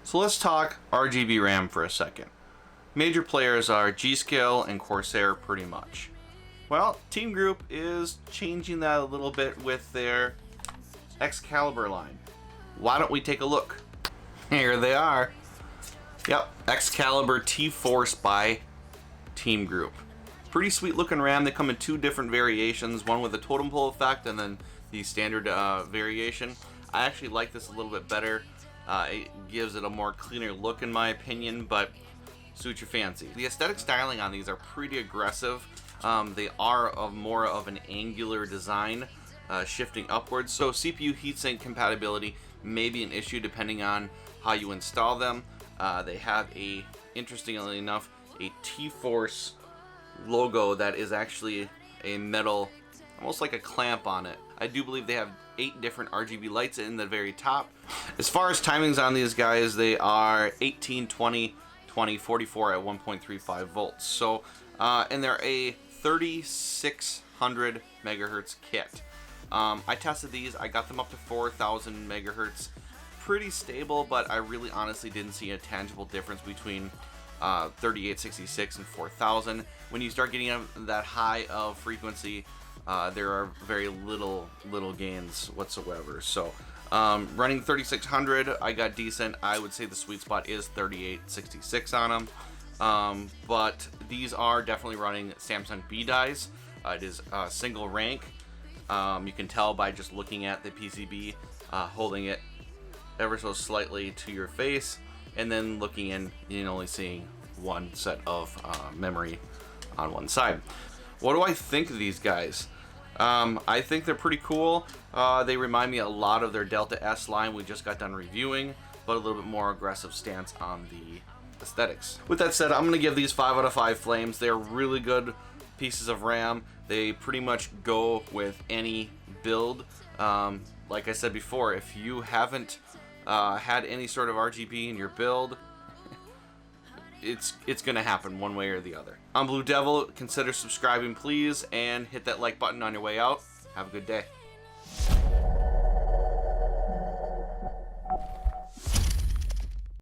So let's talk RGB RAM for a second. Major players are G.Skill and Corsair pretty much. Well, Team Group is changing that a little bit with their XCalibur line. Why don't we take a look? Here they are. Yep, XCalibur T-Force by Team Group. Pretty sweet looking RAM. They come in two different variations, one with a totem pole effect and then the standard variation. I actually like this a little bit better. It gives it a more cleaner look in my opinion, but suit your fancy. The aesthetic styling on these are pretty aggressive. They are more of an angular design, shifting upwards, so CPU heatsink compatibility may be an issue depending on how you install them. They have interestingly enough, a T-Force logo that is actually a metal, almost like a clamp on it. I do believe they have 8 different RGB lights in the very top. As far as timings on these guys, they are 18, 20, 20, 44 at 1.35 volts. So, and they're a 3600 megahertz kit. I tested these, I got them up to 4000 megahertz. Pretty stable, but I really honestly didn't see a tangible difference between 3866 and 4000. When you start getting up that high of frequency, there are very little gains whatsoever. So running 3600, I got decent. I would say the sweet spot is 3866 on them. But these are definitely running Samsung B dies. It is single rank. You can tell by just looking at the PCB, holding it ever so slightly to your face, and then looking in, you're only seeing one set of memory on one side. What do I think of these guys? I think they're pretty cool. They remind me a lot of their Delta S line we just got done reviewing, but a little bit more aggressive stance on the aesthetics. With that said, I'm going to give these 5 out of 5 flames. They're really good pieces of RAM. They pretty much go with any build. Like I said before, if you haven't had any sort of RGB in your build, it's gonna happen one way or the other. I'm Blue Devil. Consider subscribing please, and hit that like button on your way out. Have a good day.